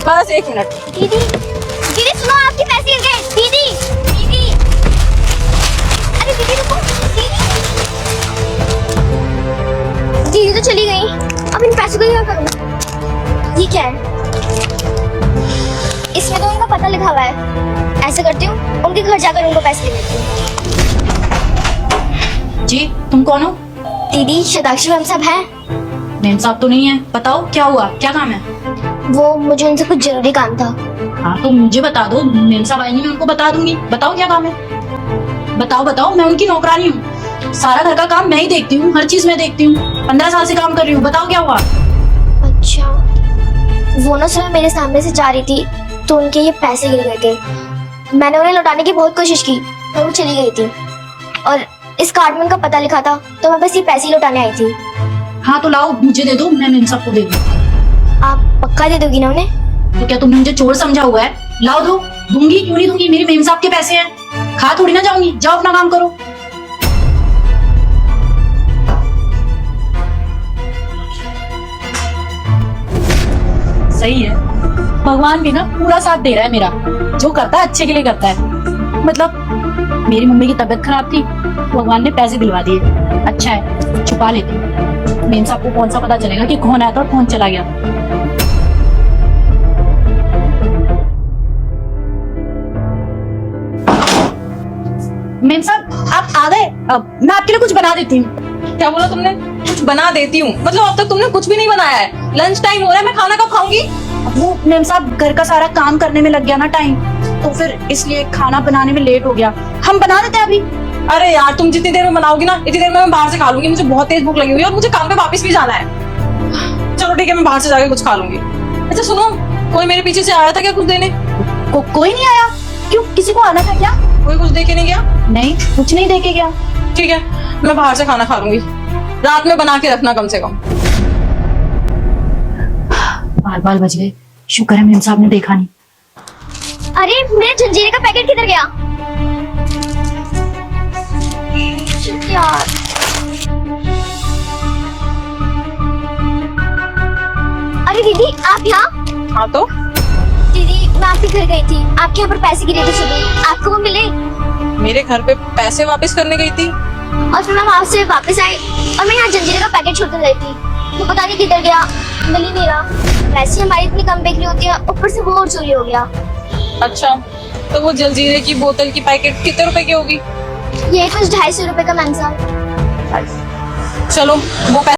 बस 1 मिनट। दीदी दीदी सुनो, आपके पैसे गिर गए। दीदी दीदी, अरे दीदी रुको। दीदी तो चली गई, अब इन पैसों का क्या करूँ? ये क्या है? इसमें तो उनका पता लिखा हुआ है। ऐसे करती हूँ, उनके घर जाकर उनको पैसे दे देती हूँ। जी, तुम कौन हो? दीदी शताक्षी मैम साहब हैं। मेम साहब तो नहीं है। बताओ क्या हुआ, क्या काम है? वो मुझे उनसे कुछ जरूरी काम था। हाँ तो मुझे बता दो, मेम साहब आएंगी मैं उनको बता दूंगी। बताओ क्या काम है, बताओ बताओ। मैं उनकी नौकरानी हूँ, सारा घर का काम मैं ही देखती हूँ, हर चीज मैं देखती हूँ। 15 साल से काम कर रही हूँ। बताओ क्या हुआ? अच्छा, वो ना सुबह मेरे सामने से जा रही थी तो उनके ये पैसे गिर गए थे। मैंने उन्हें लौटाने की बहुत कोशिश की पर वो चली गई थी, और इस कार्ड में उनका पता लिखा था, तो मैं बस ये पैसे ही लौटाने आई थी। हाँ तो लाओ, मुझे दे दो, मैं मेम साहब को दे दूँ। आप पक्का दे दोगी ना उन्हें? तो क्या तुमने मुझे चोर समझा हुआ है? लाओ दो। दूंगी क्यों नहीं दूंगी, मेरी मेम साहब के पैसे हैं, खा थोड़ी ना जाऊंगी। जाओ अपना काम करो। सही है, भगवान भी ना पूरा साथ दे रहा है मेरा। जो करता है अच्छे के लिए करता है। मतलब मेरी मम्मी की तबीयत खराब थी, भगवान ने पैसे दिलवा दिए। अच्छा है, छुपा लेती हूँ। मेम साहब को कौन सा पता चलेगा कि कौन आया था और कौन चला गया था। मेम साहब आप आ गए, अब मैं आपके लिए कुछ बना देती हूँ। क्या बोला तुमने? कुछ बना देती हूँ? मतलब अब तक तुमने कुछ भी नहीं बनाया है। लंच टाइम हो रहा है, मैं खाना कब खाऊंगी? वो मेम साहब घर का सारा काम करने में लग गया ना टाइम, तो फिर इसलिए खाना बनाने में लेट हो गया। हम बना देते हैं अभी। अरे यार, तुम जितनी देर में बनाओगी ना, इतनी देर में मैं बाहर से खा लूंगी। मुझे बहुत तेज भूख लगी हुई है और मुझे काम पे वापस भी जाना है। चलो ठीक है, मैं बाहर से जाके कुछ खा लूंगी। अच्छा सुनो, कोई मेरे पीछे से आया था क्या कुछ देने? कोई नहीं आया। क्यों, किसी को आना था क्या? कोई कुछ दे के नहीं गया? नहीं, कुछ नहीं देके गया। ठीक है, मैं बाहर से खाना खा लूंगी। रात में बना के रखना कम से कम। बाल बज गए, शुक्र है मेम साहब ने देखा नहीं। अरे मेरे जंजीरे का पैकेट किधर गया? शिट यार। अरे दीदी आप यहाँ? हाँ तो दीदी मैं आपके घर गई थी, आपके यहाँ पर पैसे गिरे थे सुबह, आपको वो मिले? मेरे घर पे पैसे वापस करने गई थी और फिर मैं वहां से वापस आई और मैं यहाँ जंजीरे का पैकेट छोड़ने गई थी, वो पता नहीं किधर गया, मिल ही नहीं रहा। वैसे हमारी इतनी कम बिक्री होती है, ऊपर से वो और चोरी हो गया। अच्छा, तो वो जलजीरे की बोतल की पैकेट कितने रुपए की होगी? ये कुछ 250 रुपए का मैम साहब। चलो वो